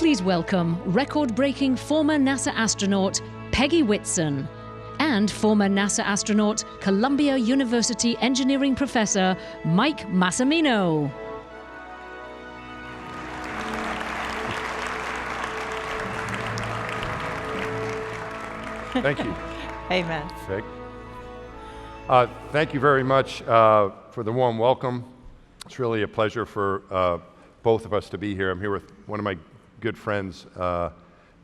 Please welcome record-breaking former NASA astronaut Peggy Whitson and former NASA astronaut, Columbia University engineering professor Mike Massimino. Thank you. Hey, Matt. Peg. Thank you very much for the warm welcome. It's really a pleasure for both of us to be here. I'm here with one of my good friends,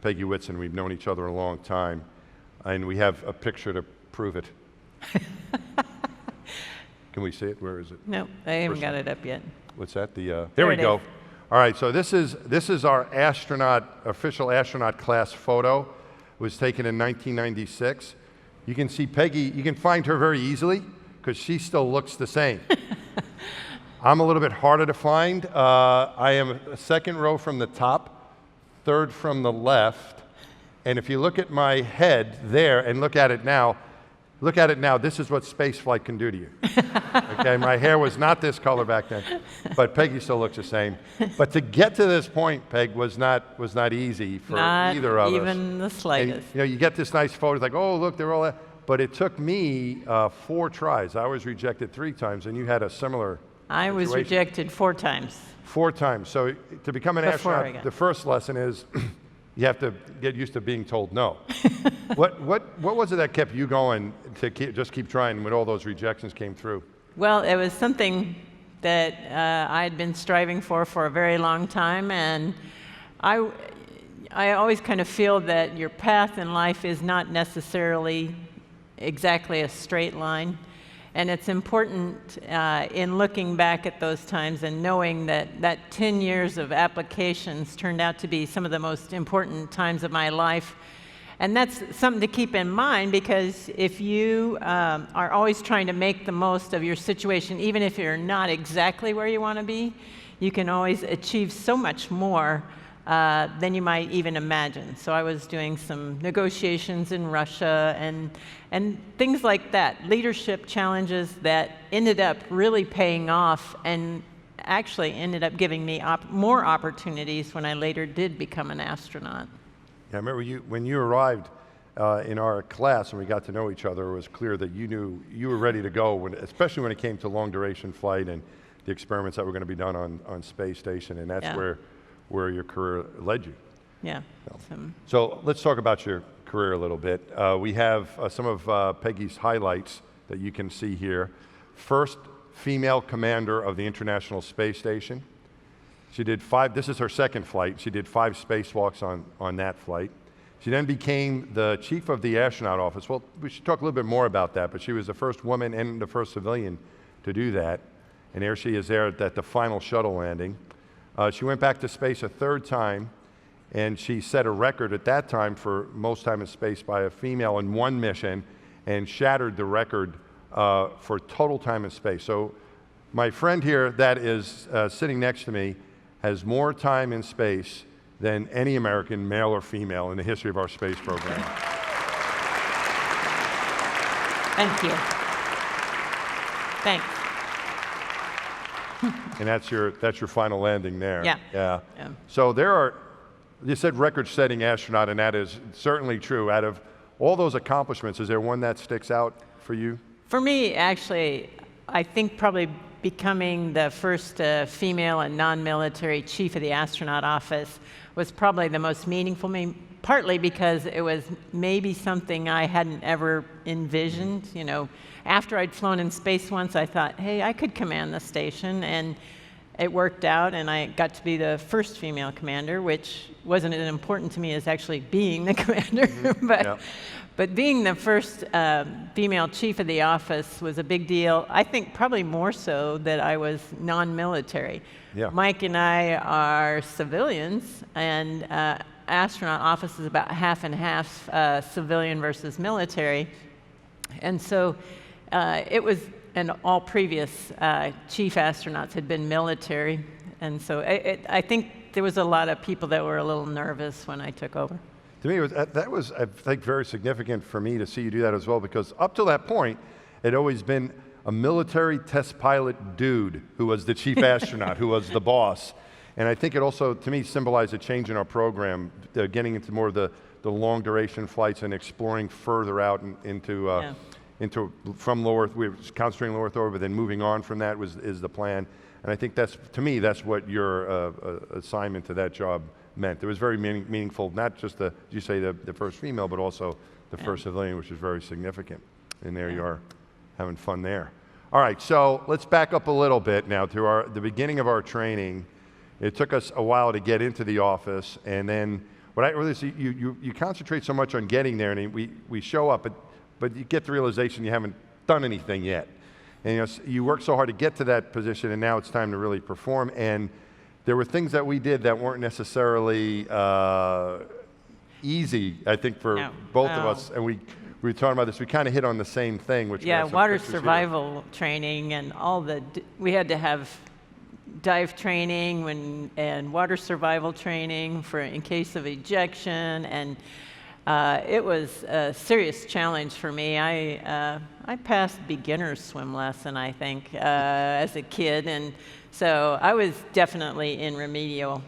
Peggy Whitson. We've known each other a long time, and we have a picture to prove it. Can we see it? Where is it? No, I haven't got it up yet. What's that? There we go. All right, so this is our official astronaut class photo. It was taken in 1996. You can see Peggy, you can find her very easily because she still looks the same. I'm a little bit harder to find. I am second row from the top, third from the left. And if you look at my head there and look at it now, this is what spaceflight can do to you. Okay, my hair was not this color back then, but Peggy still looks the same. But to get to this point, Peg, was not easy for either of us. Not even the slightest. And, you get this nice photo, it's like, oh, look, they're all that. But it took me 4 tries. I was rejected 3 times, and you had a similar I was situation. rejected 4 times. 4 times. So to become an astronaut, the first lesson is you have to get used to being told no. What was it that kept you going to just keep trying when all those rejections came through? Well, it was something that I had been striving for a very long time, and I always kind of feel that your path in life is not necessarily exactly a straight line. And it's important in looking back at those times and knowing that 10 years of applications turned out to be some of the most important times of my life. And that's something to keep in mind, because if you are always trying to make the most of your situation, even if you're not exactly where you want to be, you can always achieve so much more than you might even imagine. So I was doing some negotiations in Russia and things like that, leadership challenges that ended up really paying off and actually ended up giving me more opportunities when I later did become an astronaut. Yeah, I remember when you arrived in our class and we got to know each other, it was clear that you knew you were ready to go, especially when it came to long duration flight and the experiments that were going to be done on space station, and that's where your career led you. Yeah. So let's talk about your career a little bit. We have some of Peggy's highlights that you can see here. First female commander of the International Space Station. She did 5, this is her second flight. She did 5 spacewalks on that flight. She then became the chief of the astronaut office. Well, we should talk a little bit more about that, but she was the first woman and the first civilian to do that. And there she is there at the final shuttle landing. She went back to space a 3rd time, and she set a record at that time for most time in space by a female in 1 mission, and shattered the record for total time in space. So my friend here that is sitting next to me has more time in space than any American, male or female, in the history of our space program. Thank you. Thanks. And that's your final landing there. Yeah. So you said record-setting astronaut, and that is certainly true. Out of all those accomplishments, is there one that sticks out for you? For me, actually, I think probably becoming the first female and non-military chief of the astronaut office was probably the most meaningful to me, partly because it was maybe something I hadn't ever envisioned. You know, after I'd flown in space once, I thought, hey, I could command the station, and it worked out, and I got to be the first female commander, which wasn't as important to me as actually being the commander. But being the first female chief of the office was a big deal. I think probably more so that I was non-military. Yeah. Mike and I are civilians, and astronaut office is about half and half civilian versus military. And so it was, and all previous chief astronauts had been military. And so I think there was a lot of people that were a little nervous when I took over. To me, that was, I think, very significant for me to see you do that as well, because up to that point, it had always been a military test pilot dude who was the chief astronaut, who was the boss. And I think it also, to me, symbolized a change in our program, getting into more of the long duration flights and exploring further out into from low Earth. We were concentrating low Earth orbit, but then moving on from that is the plan. And I think that's, to me, that's what your assignment to that job meant. It was very meaningful, not just the first female, but also the first civilian, which is very significant. And there you are, having fun there. All right, so let's back up a little bit now to the beginning of our training. It took us a while to get into the office, and then what I really see, you concentrate so much on getting there, and we show up, but you get the realization you haven't done anything yet. And you work so hard to get to that position, and now it's time to really perform. And there were things that we did that weren't necessarily easy, I think, for both of us. And we were talking about this. We kind of hit on the same thing, which water survival training and we had to have dive training and water survival training in case of ejection, and it was a serious challenge for me. I passed beginner's swim lesson, I think, as a kid, and so I was definitely in remedial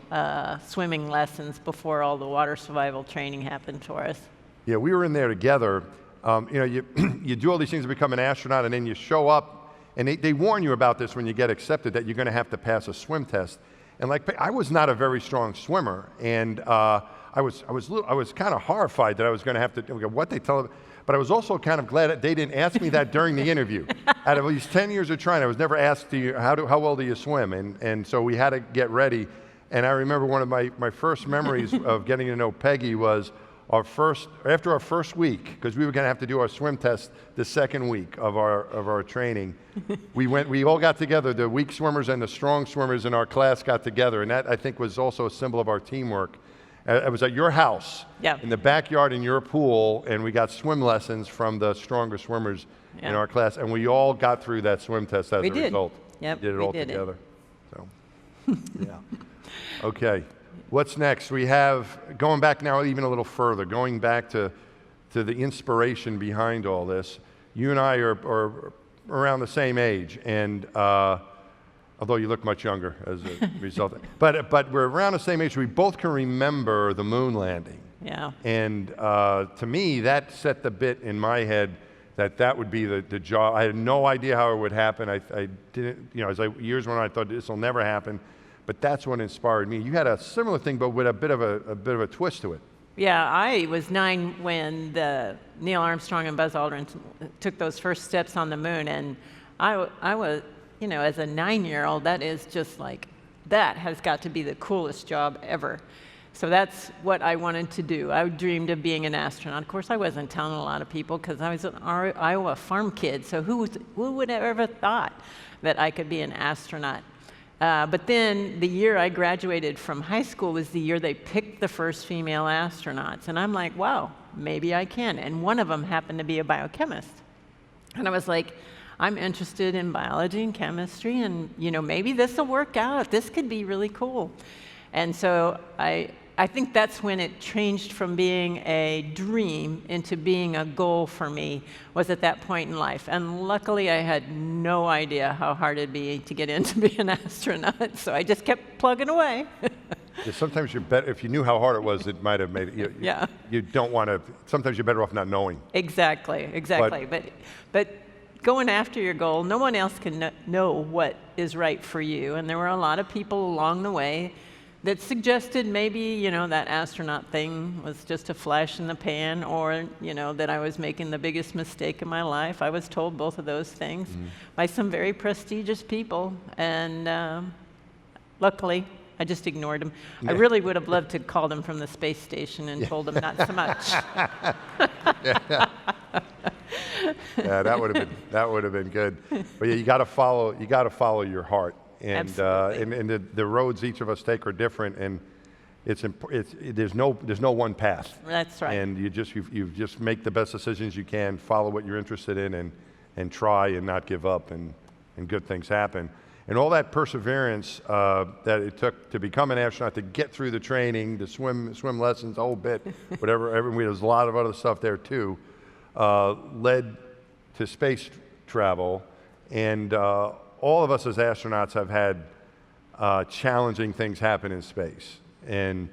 swimming lessons before all the water survival training happened for us. Yeah, we were in there together. You do all these things to become an astronaut, and then you show up, and they warn you about this when you get accepted, that you're going to have to pass a swim test. And I was not a very strong swimmer, and I was kind of horrified that I was going to have to what they tell them. But I was also kind of glad that they didn't ask me that during the interview. Out of these 10 years of trying, I was never asked, how well do you swim? And so we had to get ready. And I remember one of my first memories of getting to know Peggy was after our first week, because we were going to have to do our swim test the second week of our training. We all got together, the weak swimmers and the strong swimmers in our class got together, and that, I think, was also a symbol of our teamwork. It was at your house, in the backyard in your pool, and we got swim lessons from the stronger swimmers in our class, and we all got through that swim test as a result. Yep, we did it all together. So, yeah. Okay, what's next? We have, going back now even a little further, going back to the inspiration behind all this. You and I are around the same age, and although you look much younger as a result. But we're around the same age. We both can remember the moon landing. Yeah. And to me, that set the bit in my head that would be the job. I had no idea how it would happen. I didn't, as years went on, I thought this will never happen. But that's what inspired me. You had a similar thing, but with a bit of a twist to it. Yeah, I was 9 when Neil Armstrong and Buzz Aldrin took those first steps on the moon, and I was, as a 9-year-old, that is just that has got to be the coolest job ever. So that's what I wanted to do. I dreamed of being an astronaut. Of course, I wasn't telling a lot of people because I was an Iowa farm kid, so who would have ever thought that I could be an astronaut? But then the year I graduated from high school was the year they picked the first female astronauts. And I'm like, wow, maybe I can. And one of them happened to be a biochemist. And I was like, I'm interested in biology and chemistry, and maybe this will work out. This could be really cool. And so I think that's when it changed from being a dream into being a goal for me, was at that point in life. And luckily, I had no idea how hard it'd be to get in to be an astronaut, so I just kept plugging away. Yeah, sometimes you're better, if you knew how hard it was, it might have made it. You don't want to, sometimes you're better off not knowing. Exactly. But going after your goal, no one else can know what is right for you. And there were a lot of people along the way that suggested maybe, that astronaut thing was just a flash in the pan, or, that I was making the biggest mistake in my life. I was told both of those things by some very prestigious people, and luckily, I just ignored them. I really would have loved to call them from the space station and told them not so much. Yeah, that would have been good. But yeah, you got to follow your heart. And the roads each of us take are different, and there's no one path. That's right. And you just make the best decisions you can, follow what you're interested in, and try and not give up, and good things happen. And all that perseverance that it took to become an astronaut, to get through the training, the swim lessons, the whole bit, whatever. There's a lot of other stuff there too, led to space travel, and all of us as astronauts have had challenging things happen in space. And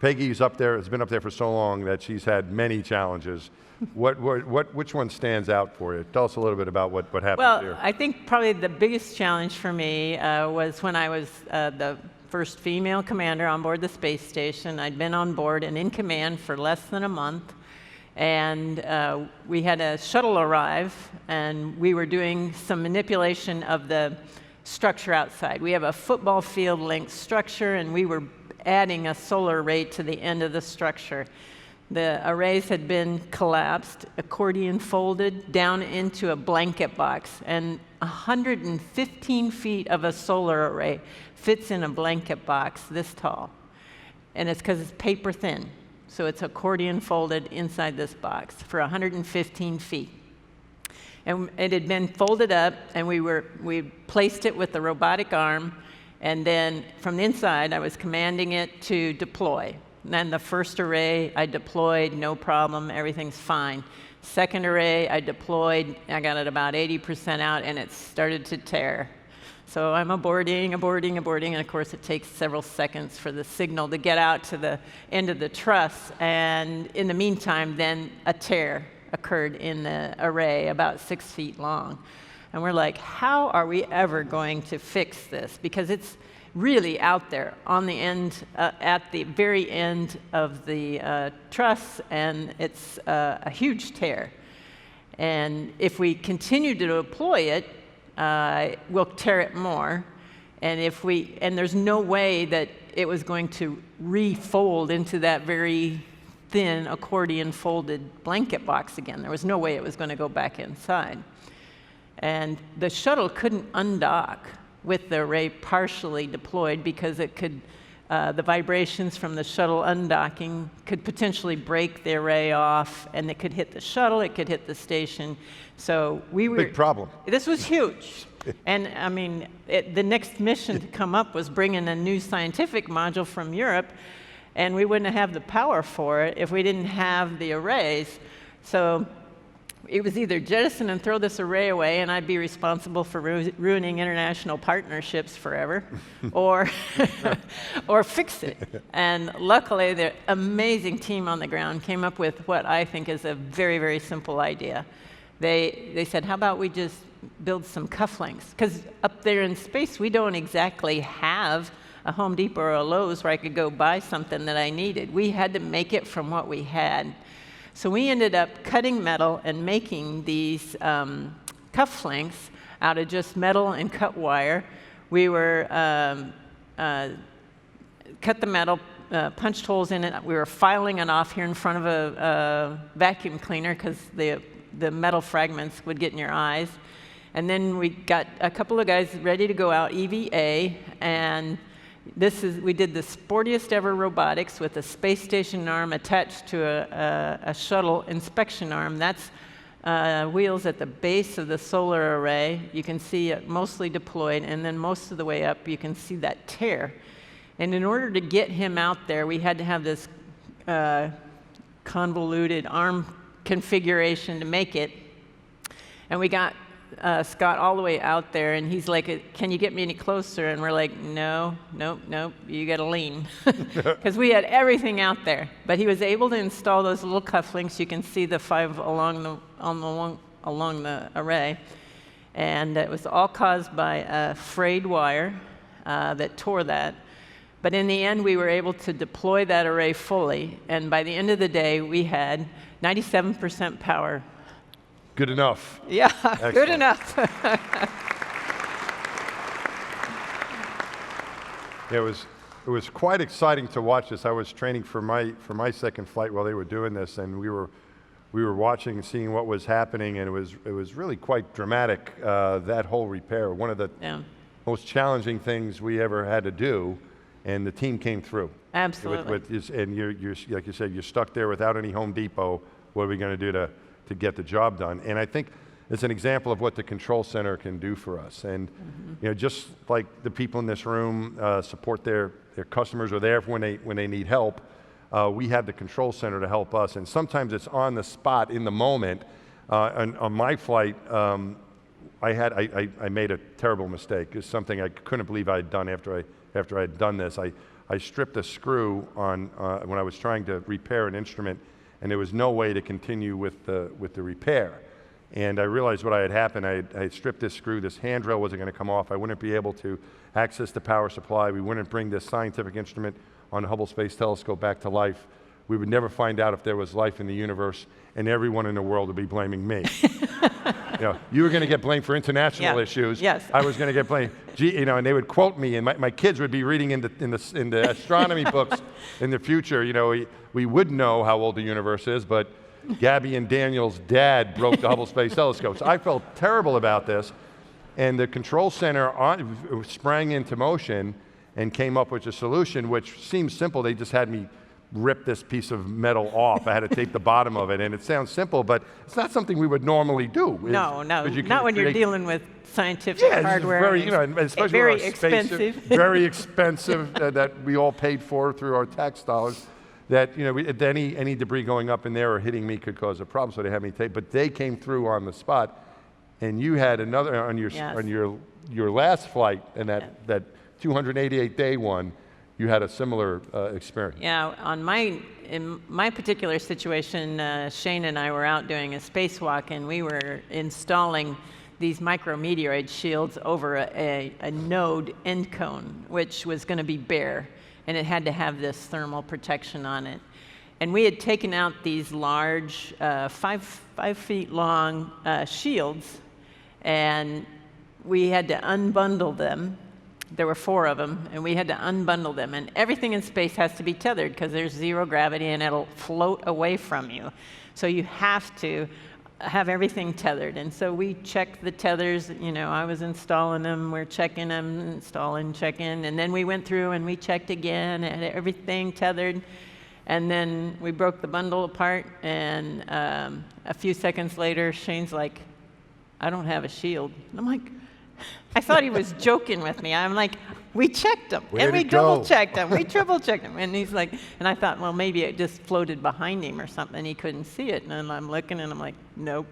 Peggy's up there, has been up there for so long that she's had many challenges. Which one stands out for you? Tell us a little bit about what happened here. Well, I think probably the biggest challenge for me was when I was the first female commander on board the space station. I'd been on board and in command for less than a month. And we had a shuttle arrive, and we were doing some manipulation of the structure outside. We have a football field length structure, and we were adding a solar array to the end of the structure. The arrays had been collapsed, accordion folded down into a blanket box, and 115 feet of a solar array fits in a blanket box this tall. And it's because it's paper thin. So it's accordion folded inside this box for 115 feet. And it had been folded up, and we placed it with the robotic arm, and then from the inside, I was commanding it to deploy. And then the first array, I deployed, no problem, everything's fine. Second array, I deployed, I got it about 80% out, and it started to tear. So I'm aborting, and of course it takes several seconds for the signal to get out to the end of the truss, and in the meantime, then a tear occurred in the array about 6 feet long. And we're like, how are we ever going to fix this? Because it's really out there on the end, at the very end of the truss, and it's a huge tear. And if we continue to deploy it, we'll tear it more. And there's no way that it was going to refold into that very thin accordion folded blanket box again. There was no way it was going to go back inside. And the shuttle couldn't undock with the array partially deployed because it could, the vibrations from the shuttle undocking could potentially break the array off, and it could hit the shuttle, it could hit the station. So we were— Big problem. This was huge. And I mean, the next mission to come up was bringing a new scientific module from Europe, and we wouldn't have the power for it if we didn't have the arrays. So it was either jettison and throw this array away, and I'd be responsible for ruining international partnerships forever, or fix it. And luckily, the amazing team on the ground came up with what I think is a very, very simple idea. They said, how about we just build some cufflinks? Because up there in space, we don't exactly have a Home Depot or a Lowe's where I could go buy something that I needed. We had to make it from what we had. So we ended up cutting metal and making these cufflinks out of just metal and cut wire. We were cut the metal, punched holes in it. We were filing it off here in front of a vacuum cleaner because the metal fragments would get in your eyes. And then we got a couple of guys ready to go out, EVA, and we did the sportiest ever robotics with a space station arm attached to a shuttle inspection arm. That's wheels at the base of the solar array. You can see it mostly deployed, and then most of the way up, you can see that tear. And in order to get him out there, we had to have this convoluted arm configuration to make it. And we got Scott all the way out there, and he's like, can you get me any closer? And we're like, no, you gotta lean. Because we had everything out there. But he was able to install those little cufflinks. You can see the 5 along the array. And it was all caused by a frayed wire that tore that. But in the end, we were able to deploy that array fully. And by the end of the day, we had 97% power. Good enough. Yeah, Excellent. Good enough. Yeah, it was quite exciting to watch this. I was training for my second flight while they were doing this, and we were watching and seeing what was happening, and it was really quite dramatic, that whole repair. One of the most challenging things we ever had to do, and the team came through. Absolutely. And you're like you said, you're stuck there without any Home Depot. What are we going to do to get the job done? And I think it's an example of what the control center can do for us. And you know, just like the people in this room support their customers are there when they need help, we have the control center to help us. And sometimes it's on the spot in the moment. On my flight, I made a terrible mistake. It's something I couldn't believe I had done after I had done this. I stripped a screw on when I was trying to repair an instrument, and there was no way to continue with the repair. And I realized what had happened. I had stripped this screw. This handrail wasn't going to come off. I wouldn't be able to access the power supply. We wouldn't bring this scientific instrument on the Hubble Space Telescope back to life. We would never find out if there was life in the universe, and everyone in the world would be blaming me. You were going to get blamed for international issues. Yes. I was going to get blamed. And they would quote me, and my kids would be reading in the astronomy books in the future. We would know how old the universe is, but Gabby and Daniel's dad broke the Hubble Space Telescope. So I felt terrible about this, and the control center sprang into motion and came up with a solution which seems simple. They just had me rip this piece of metal off. I had to tape the bottom of it, and it sounds simple, but it's not something we would normally do. No, not when you're dealing with scientific hardware. Especially very expensive. Very expensive that we all paid for through our tax dollars. That any debris going up in there or hitting me could cause a problem, so they had me tape. But they came through on the spot, and you had another on your last flight, and that 288-day one. You had a similar experience. Yeah, in my particular situation, Shane and I were out doing a spacewalk, and we were installing these micrometeoroid shields over a node end cone, which was going to be bare, and it had to have this thermal protection on it. And we had taken out these large, 5 feet long shields, and we had to unbundle them. There were 4 of them, and we had to unbundle them. And everything in space has to be tethered because there's zero gravity and it'll float away from you. So you have to have everything tethered. And so we checked the tethers. I was installing them. We're checking them, installing, checking. And then we went through and we checked again, and everything tethered. And then we broke the bundle apart. And a few seconds later, Shane's like, I don't have a shield. And I'm like, I thought he was joking with me. I'm like, we checked them, and we double-checked them, we triple-checked them. And he's like, and I thought, well, maybe it just floated behind him or something. He couldn't see it. And I'm looking, and I'm like, nope.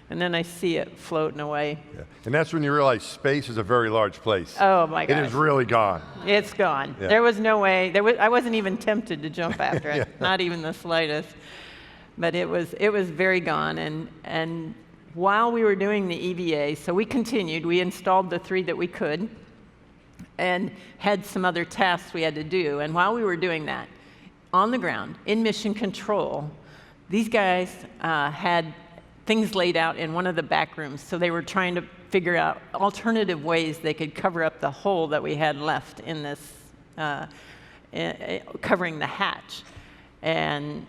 And then I see it floating away. Yeah. And that's when you realize space is a very large place. Oh, my gosh. It is really gone. It's gone. Yeah. There was no way. I wasn't even tempted to jump after it, not even the slightest. But it was very gone. And while we were doing the EVA, so we continued. We installed the 3 that we could and had some other tasks we had to do. And while we were doing that, on the ground, in mission control, these guys had things laid out in one of the back rooms. So they were trying to figure out alternative ways they could cover up the hole that we had left in this, covering the hatch. And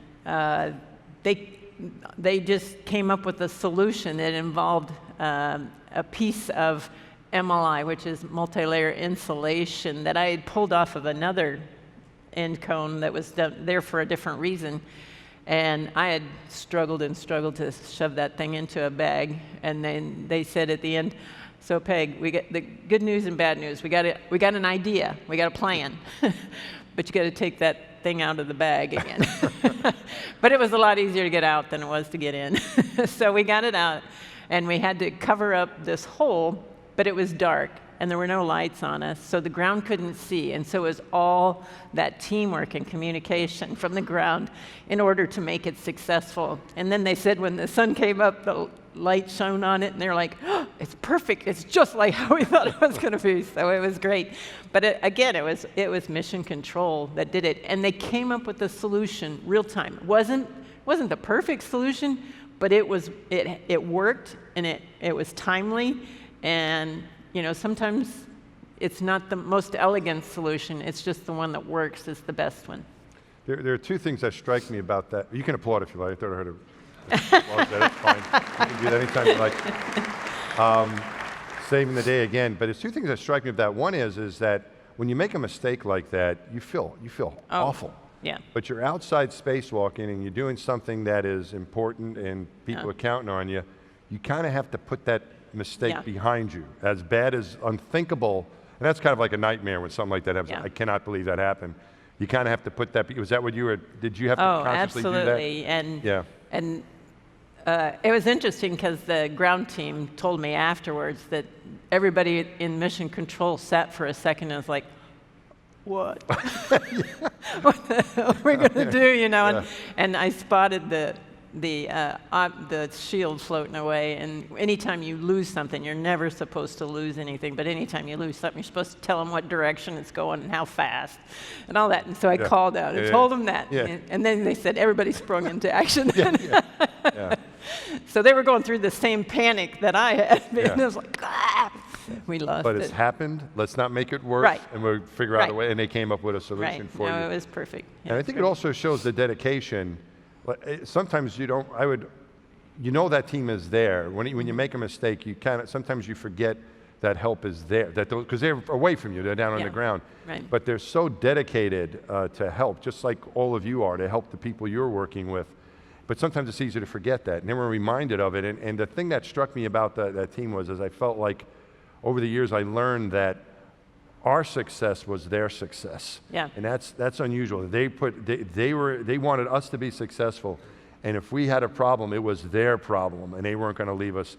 they just came up with a solution that involved a piece of MLI, which is multi-layer insulation, that I had pulled off of another end cone that was there for a different reason. And I had struggled and struggled to shove that thing into a bag. And then they said at the end, so Peg, we got the good news and bad news. We got an idea, we got a plan, but you got to take that thing out of the bag again. But it was a lot easier to get out than it was to get in. So we got it out, and we had to cover up this hole, but it was dark, and there were no lights on us, so the ground couldn't see. And so it was all that teamwork and communication from the ground in order to make it successful. And then they said when the sun came up, the light shone on it, and they're like, oh, it's perfect. It's just like how we thought it was going to be. So it was great. But it was mission control that did it. And they came up with a solution real time. It wasn't the perfect solution, but it worked, and it was timely. And sometimes it's not the most elegant solution. It's just the one that works is the best one. There are 2 things that strike me about that. You can applaud if you like. I thought I heard that's fine. You can do that anytime you like. Saving the day again. But there's 2 things that strike me about that. One is that when you make a mistake like that, you feel awful. Yeah. But you're outside spacewalking and you're doing something that is important and people are counting on you. You kind of have to put that mistake behind you. As bad as unthinkable, and that's kind of like a nightmare when something like that happens. I cannot believe that happened. You kind of have to put that. Was that what you were? Did you have to consciously do that? Absolutely. And it was interesting because the ground team told me afterwards that everybody in mission control sat for a second and was like, what? What the hell are we going to do, you know? Yeah. And I spotted the shield floating away, and anytime you lose something, you're never supposed to lose anything, but anytime you lose something, you're supposed to tell them what direction it's going and how fast and all that. And so I called out and told them that. Yeah. And then they said everybody sprung into action. Yeah. So they were going through the same panic that I had. And it was like, ah! We lost But it. it's happened. Let's not make it worse. Right. And we'll figure out a Right. way. And they came up with a solution Right. for you. No, it was perfect. And I think it also shows the dedication. Sometimes you don't, you know that team is there. When you make a mistake, sometimes you forget that help is there, because they're away from you, they're down on the ground. Right. But they're so dedicated to help, just like all of you are, to help the people you're working with. But sometimes it's easy to forget that, and then we're reminded of it. And the thing that struck me about that team was, I felt like over the years I learned that our success was their success. Yeah. And that's unusual. They wanted us to be successful, and if we had a problem, it was their problem, and they weren't going to leave us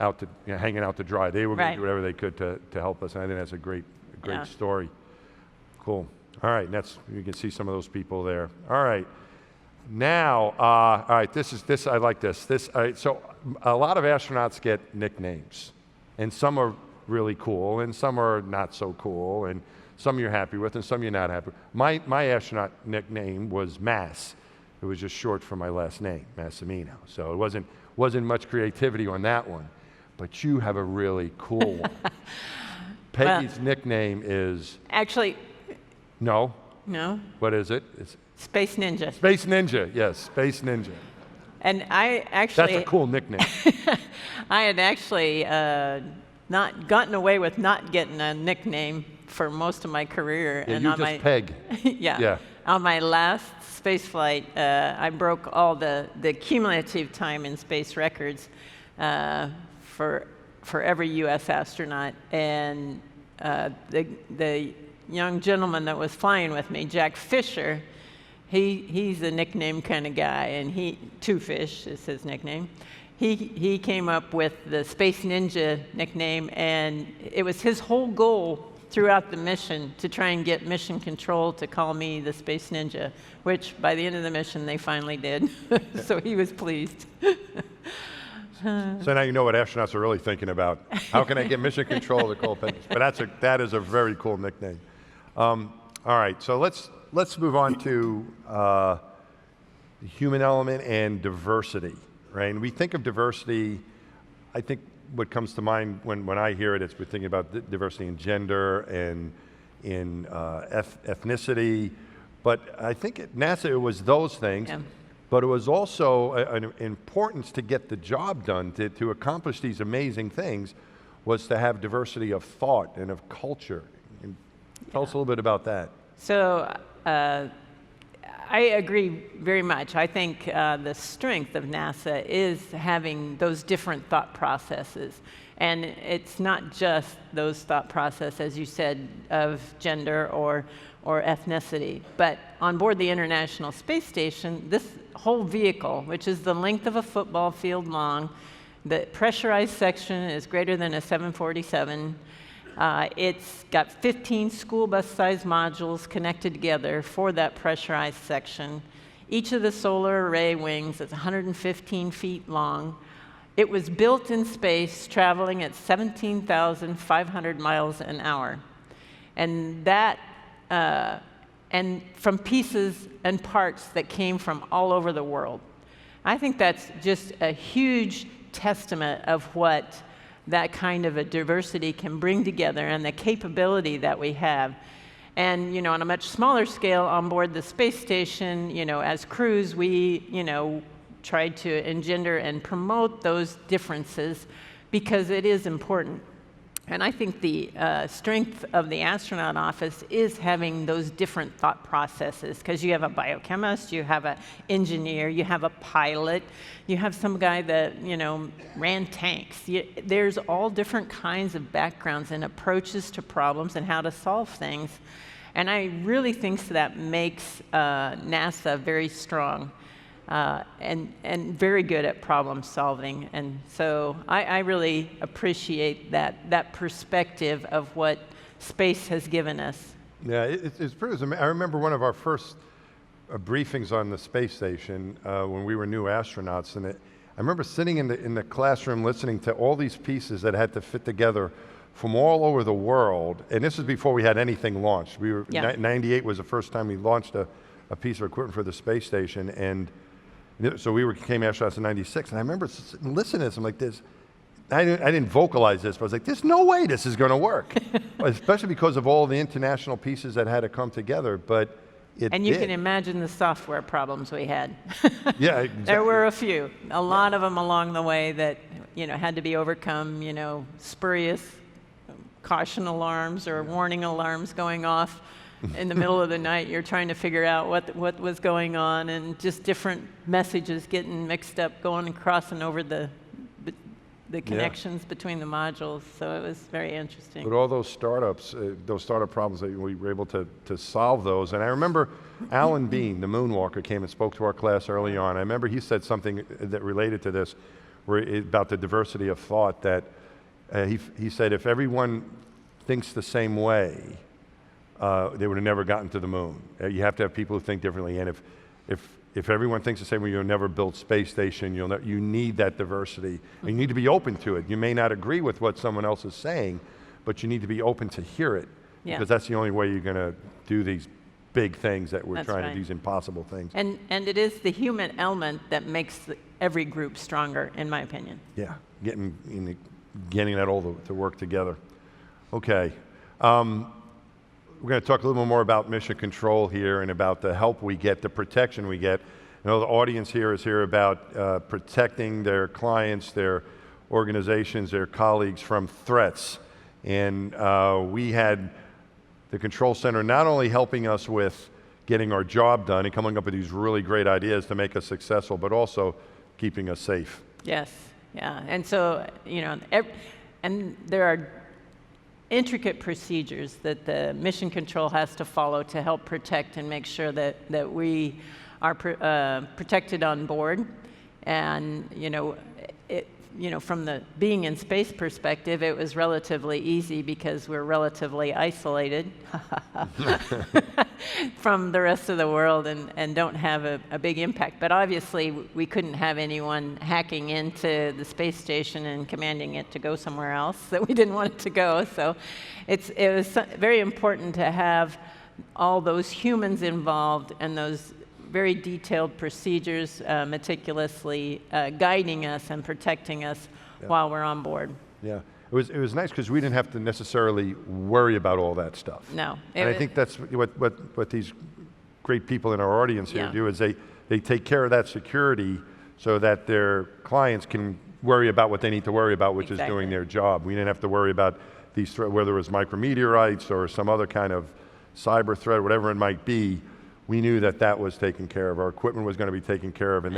out to hanging out to dry. They were going to do whatever they could to help us, and I think that's a great story. Cool. All right, you can see some of those people there. All right. Now, all right, this I like this. All right, so a lot of astronauts get nicknames, and some are really cool, and some are not so cool, and some you're happy with, and some you're not happy with. My astronaut nickname was Mass. It was just short for my last name, Massimino. So it wasn't much creativity on that one, but you have a really cool one. Peggy's nickname is... Actually... No. No. What is it? It's Space Ninja. Space Ninja, yes, Space Ninja. And I actually... That's a cool nickname. I had actually not gotten away with not getting a nickname for most of my career. Yeah, and you on just Peg. Yeah. On my last space flight, I broke all the cumulative time in space records for every U.S. astronaut. And the young gentleman that was flying with me, Jack Fisher, he's a nickname kind of guy, and Two Fish is his nickname. He came up with the Space Ninja nickname, and it was his whole goal throughout the mission to try and get mission control to call me the Space Ninja, which by the end of the mission they finally did. So he was pleased. So now you know what astronauts are really thinking about. How can I get mission control to call Peggy? But that is a very cool nickname. All right, so let's move on to the human element and diversity, right? And we think of diversity, I think what comes to mind when I hear it is we're thinking about diversity in gender and in ethnicity. But I think at NASA it was those things. Yeah. But it was also an importance to get the job done, to accomplish these amazing things, was to have diversity of thought and of culture. And tell us a little bit about that. So I agree very much. I think the strength of NASA is having those different thought processes. And it's not just those thought processes, as you said, of gender or ethnicity. But on board the International Space Station, this whole vehicle, which is the length of a football field long, the pressurized section is greater than a 747. It's got 15 school bus-sized modules connected together for that pressurized section. Each of the solar array wings is 115 feet long. It was built in space, traveling at 17,500 miles an hour. And that and from pieces and parts that came from all over the world. I think that's just a huge testament of what that kind of a diversity can bring together and the capability that we have. And, you know, on a much smaller scale on board the space station, you know, as crews, we, you know, tried to engender and promote those differences because it is important. And I think the strength of the astronaut office is having those different thought processes, because you have a biochemist, you have an engineer, you have a pilot, you have some guy that, you know, ran tanks. There's all different kinds of backgrounds and approaches to problems and how to solve things. And I really think that makes NASA very strong. and very good at problem solving. And so I really appreciate that perspective of what space has given us. Yeah, it's pretty. I remember one of our first briefings on the space station when we were new astronauts, and I remember sitting in the classroom listening to all these pieces that had to fit together from all over the world. And this was before we had anything launched. 98 was the first time we launched a piece of equipment for the space station, and so we became astronauts in '96. And I remember listening to this. I'm like, this. I didn't vocalize this, but I was like, there's no way this is going to work, especially because of all the international pieces that had to come together. But it And you did. can imagine the software problems we had. Yeah, exactly. There were a few, a lot of them along the way that had to be overcome. Spurious caution alarms or warning alarms going off in the middle of the night. You're trying to figure out what was going on, and just different messages getting mixed up, going and crossing over the connections between the modules. So it was very interesting. But all those startups, those startup problems, that we were able to solve those. And I remember Alan Bean, the moonwalker, came and spoke to our class early on. I remember he said something that related to this, about the diversity of thought, that he said if everyone thinks the same way, they would have never gotten to the moon. You have to have people who think differently, and if everyone thinks the same way, you'll never build space station. You need that diversity, and you need to be open to it. You may not agree with what someone else is saying, but you need to be open to hear it, because that's the only way you're going to do these big things that we're trying to do, these impossible things. And it is the human element that makes every group stronger, in my opinion. Yeah, getting that all to work together. Okay. We're going to talk a little more about mission control here and about the help we get, the protection we get. I know the audience here is here about protecting their clients, their organizations, their colleagues from threats. And we had the control center not only helping us with getting our job done and coming up with these really great ideas to make us successful, but also keeping us safe. Yes, yeah. And so, and there are intricate procedures that the mission control has to follow to help protect and make sure that we are protected on board. And from the being in space perspective, it was relatively easy because we're relatively isolated from the rest of the world and don't have a big impact. But obviously, we couldn't have anyone hacking into the space station and commanding it to go somewhere else that we didn't want it to go. So it was very important to have all those humans involved and those very detailed procedures meticulously guiding us and protecting us while we're on board. Yeah, it was nice because we didn't have to necessarily worry about all that stuff. No. And I think that's what these great people in our audience here do, is they take care of that security so that their clients can worry about what they need to worry about, which is doing their job. We didn't have to worry about these threats, whether it was micrometeorites or some other kind of cyber threat, whatever it might be. We knew that was taken care of. Our equipment was going to be taken care of, and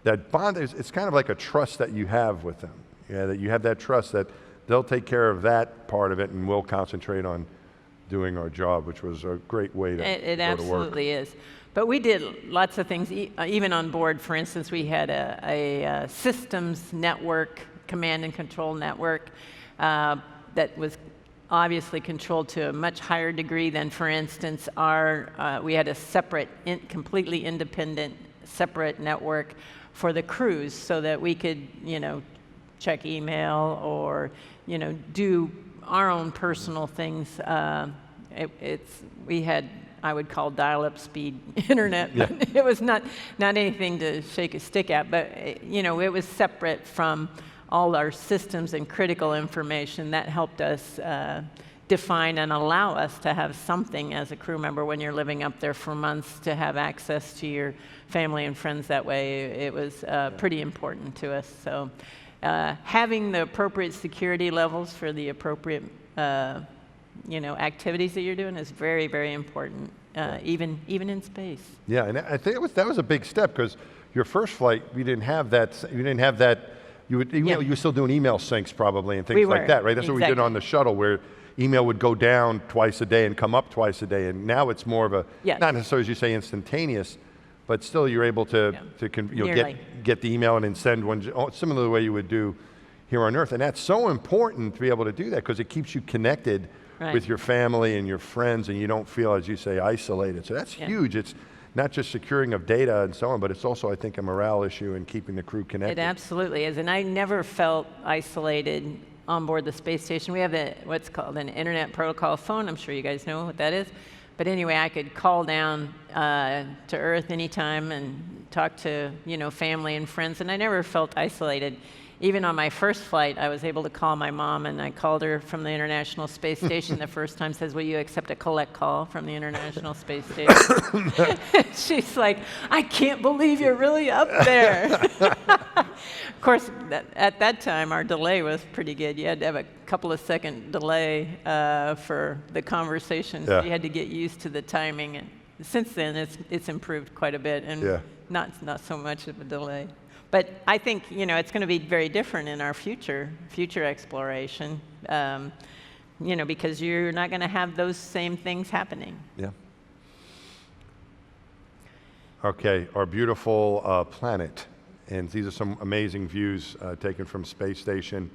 that bond it's kind of like a trust that you have with them. Yeah, that you have that trust that they'll take care of that part of it, and we'll concentrate on doing our job, which was a great way to go to work. It absolutely is. But we did lots of things, even on board. For instance, we had a systems network, command and control network, that was obviously controlled to a much higher degree than, for instance, we had a separate, completely independent, separate network for the crews so that we could, check email or, do our own personal things. We had, I would call dial-up speed internet, but it was not anything to shake a stick at, but, it was separate from all our systems and critical information. That helped us define and allow us to have something as a crew member when you're living up there for months, to have access to your family and friends that way. It was pretty important to us. So having the appropriate security levels for the appropriate activities that you're doing is very, very important, even in space. Yeah, and I think that was a big step, because your first flight, you didn't have that. You were still doing email syncs probably and things like that, right? That's what we did on the shuttle, where email would go down twice a day and come up twice a day. And now it's more of a, not necessarily as you say instantaneous, but still you're able to, Nearly. get the email and then send one, similar to the way you would do here on Earth. And that's so important to be able to do that because it keeps you connected with your family and your friends, and you don't feel, as you say, isolated. So that's huge. It's not just securing of data and so on, but it's also, I think, a morale issue in keeping the crew connected. It absolutely is, and I never felt isolated on board the space station. We have what's called an internet protocol phone. I'm sure you guys know what that is. But anyway, I could call down to Earth anytime and talk to family and friends, and I never felt isolated. Even on my first flight, I was able to call my mom, and I called her from the International Space Station the first time, says, will you accept a collect call from the International Space Station? She's like, I can't believe you're really up there. Of course, at that time, our delay was pretty good. You had to have a couple of second delay for the conversation, so you had to get used to the timing. And since then, it's improved quite a bit, and not so much of a delay. But I think it's going to be very different in our future exploration, because you're not going to have those same things happening. Yeah. Okay, our beautiful planet, and these are some amazing views taken from space station.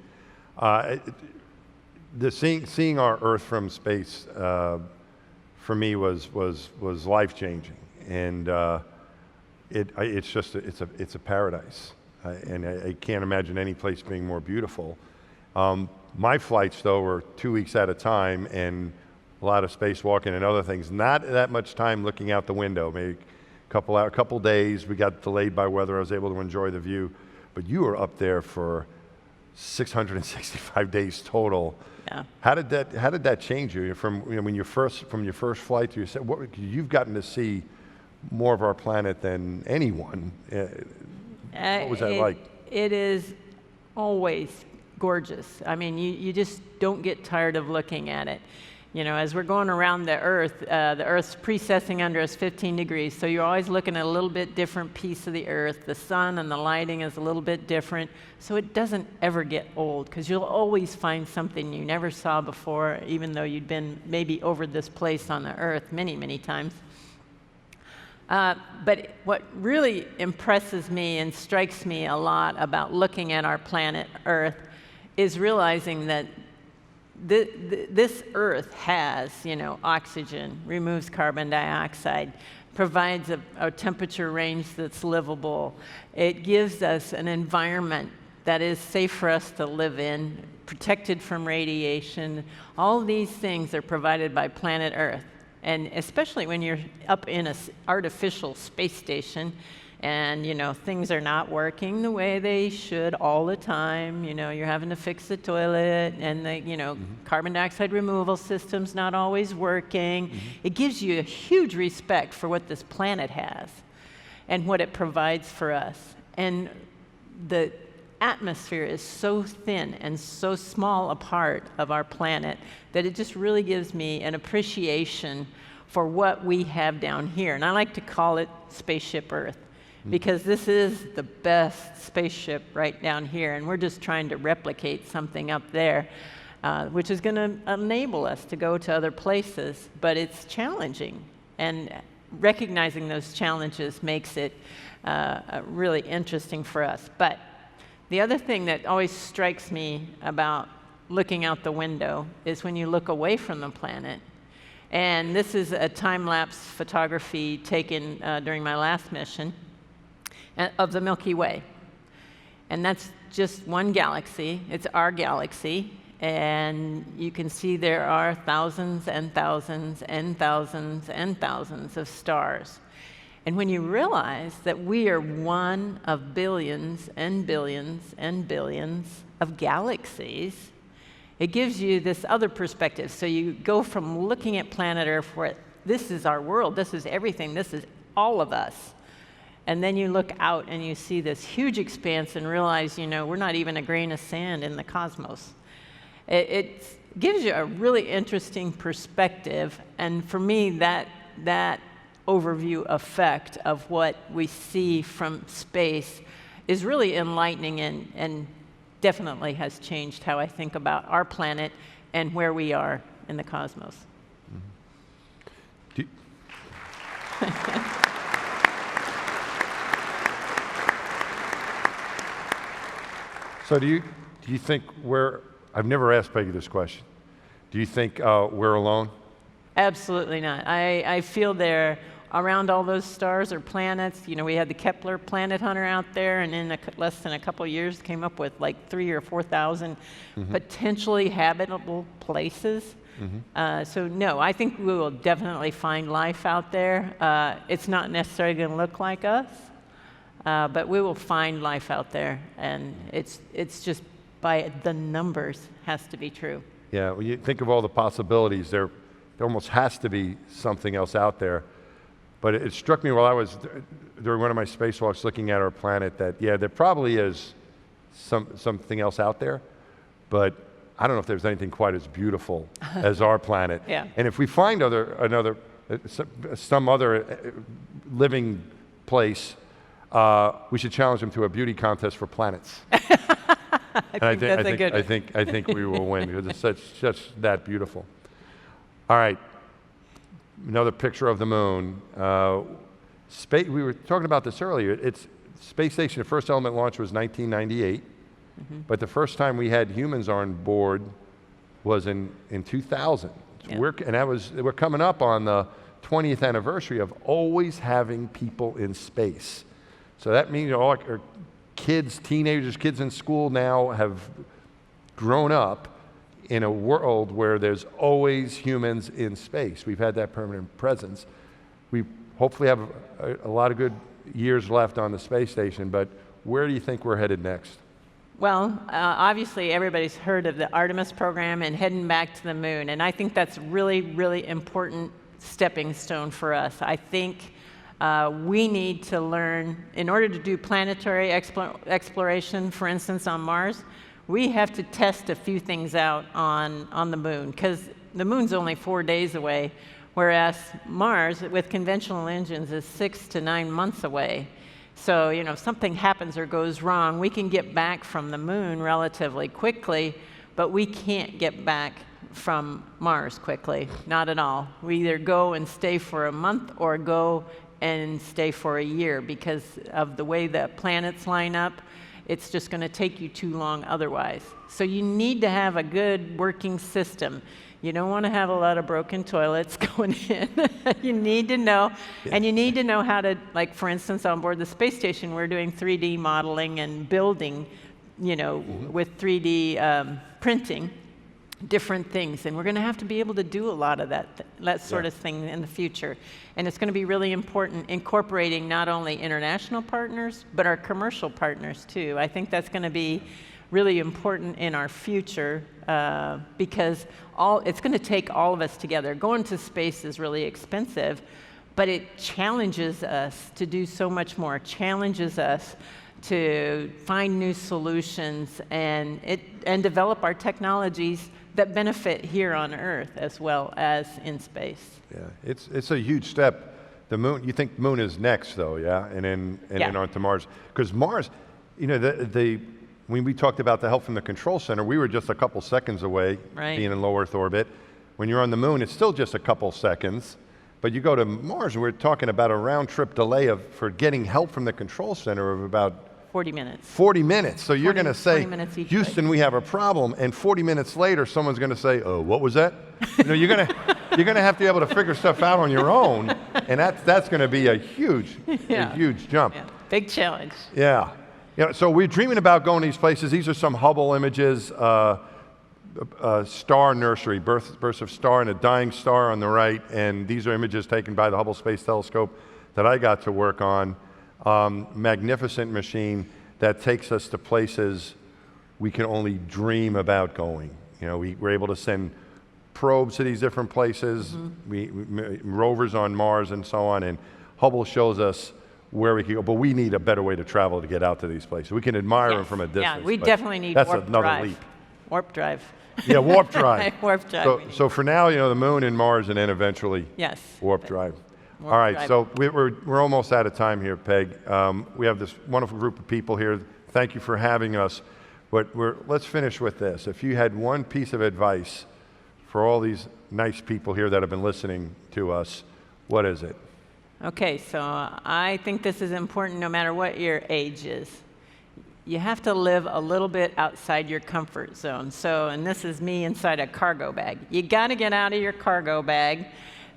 Seeing our Earth from space for me was life changing, and. It's a paradise, and I can't imagine any place being more beautiful. My flights, though, were 2 weeks at a time, and a lot of spacewalking and other things. Not that much time looking out the window. Maybe a couple days. We got delayed by weather. I was able to enjoy the view, but you were up there for 665 days total. Yeah. How did that change you from when your first flight to you've gotten to see more of our planet than anyone. What was that like? It is always gorgeous. I mean, you just don't get tired of looking at it. As we're going around the Earth's precessing under us 15 degrees, so you're always looking at a little bit different piece of the Earth. The sun and the lighting is a little bit different, so it doesn't ever get old, because you'll always find something you never saw before, even though you'd been maybe over this place on the Earth many, many times. But what really impresses me and strikes me a lot about looking at our planet Earth is realizing that this Earth has, oxygen, removes carbon dioxide, provides a temperature range that's livable. It gives us an environment that is safe for us to live in, protected from radiation. All these things are provided by planet Earth. And especially when you're up in an artificial space station and, things are not working the way they should all the time. You're having to fix the toilet, and the, carbon dioxide removal system's not always working. It gives you a huge respect for what this planet has and what it provides for us. And the atmosphere is so thin and so small a part of our planet that it just really gives me an appreciation for what we have down here. And I like to call it Spaceship Earth, because this is the best spaceship right down here, and we're just trying to replicate something up there, which is going to enable us to go to other places, but it's challenging. And recognizing those challenges makes it really interesting for us. But the other thing that always strikes me about looking out the window is when you look away from the planet. And this is a time-lapse photography taken during my last mission of the Milky Way. And that's just one galaxy. It's our galaxy. And you can see there are thousands and thousands and thousands and thousands of stars. And when you realize that we are one of billions and billions and billions of galaxies, it gives you this other perspective. So you go from looking at planet Earth, where this is our world, this is everything, this is all of us. And then you look out and you see this huge expanse and realize, we're not even a grain of sand in the cosmos. It gives you a really interesting perspective. And for me, that overview effect of what we see from space is really enlightening and definitely has changed how I think about our planet and where we are in the cosmos. So do you think I've never asked Peggy this question. Do you think we're alone? Absolutely not. I feel they're around all those stars or planets. You know, we had the Kepler planet hunter out there, and in less than a couple of years came up with like 3,000 or 4,000 potentially habitable places. So no, I think we will definitely find life out there. It's not necessarily going to look like us, but we will find life out there, and it's just by the numbers has to be true. Yeah, when you think of all the possibilities, there almost has to be something else out there. But it struck me while I was during one of my spacewalks looking at our planet that, yeah, there probably is something else out there, but I don't know if there's anything quite as beautiful as our planet. Yeah. And if we find some other living place, we should challenge them to a beauty contest for planets. I think we will win because it's such that beautiful. All right, another picture of the moon. We were talking about this earlier. It's space station. The first element launch was 1998, but the first time we had humans on board was in 2000. Yeah. We're coming up on the 20th anniversary of always having people in space. So that means all our kids, teenagers, kids in school now have grown up in a world where there's always humans in space. We've had that permanent presence. We hopefully have a lot of good years left on the space station, but where do you think we're headed next? Well, obviously everybody's heard of the Artemis program and heading back to the moon, and I think that's really, really important stepping stone for us. I think we need to learn, in order to do planetary exploration, for instance, on Mars, we have to test a few things out on the moon, because the moon's only 4 days away, whereas Mars, with conventional engines, is 6 to 9 months away. So, you know, if something happens or goes wrong, we can get back from the moon relatively quickly, but we can't get back from Mars quickly, not at all. We either go and stay for a month or go and stay for a year because of the way the planets line up. It's just going to take you too long otherwise. So you need to have a good working system. You don't want to have a lot of broken toilets going in. You need to know, and you need to know how to, like for instance, on board the space station, we're doing 3D modeling and building, you know, with 3D printing, different things. And we're going to have to be able to do a lot of that sort of thing in the future. And it's going to be really important incorporating not only international partners, but our commercial partners too. I think that's going to be really important in our future because it's going to take all of us together. Going to space is really expensive, but it challenges us to do so much more. It challenges us to find new solutions and develop our technologies that benefit here on Earth as well as in space. Yeah, it's a huge step. The moon, you think the moon is next though, yeah? And then on to Mars. Because Mars, you know, when we talked about the help from the control center, we were just a couple seconds away being in low Earth orbit. When you're on the moon, it's still just a couple seconds. But you go to Mars, and we're talking about a round-trip delay for getting help from the control center of about 40 minutes. 40 minutes. So you're going to say, Houston, we have a problem, and 40 minutes later, someone's going to say, oh, what was that? You know, you're going to have to be able to figure stuff out on your own, and that's going to be a huge jump. Yeah. Big challenge. Yeah. You know, so we're dreaming about going to these places. These are some Hubble images, star nursery, birth of star and a dying star on the right, and these are images taken by the Hubble Space Telescope that I got to work on. Magnificent machine that takes us to places we can only dream about going. You know, we're able to send probes to these different places, rovers on Mars and so on, and Hubble shows us where we can go, but we need a better way to travel to get out to these places. We can admire them from a distance. Yeah, we definitely need warp drive. That's another leap. Warp drive. Yeah, warp drive. Warp drive. So for now, you know, the moon and Mars, and then eventually warp drive. All right, so we're almost out of time here, Peg. We have this wonderful group of people here. Thank you for having us. But let's finish with this. If you had one piece of advice for all these nice people here that have been listening to us, what is it? Okay, so I think this is important no matter what your age is. you have to live a little bit outside your comfort zone. So, and this is me inside a cargo bag. You got to get out of your cargo bag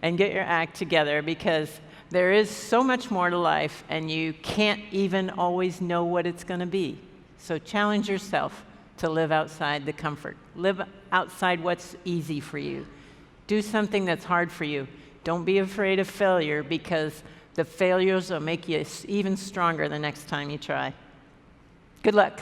and get your act together, because there is so much more to life, and you can't even always know what it's going to be. So challenge yourself to live outside the comfort. Live outside what's easy for you. Do something that's hard for you. Don't be afraid of failure, because the failures will make you even stronger the next time you try. Good luck.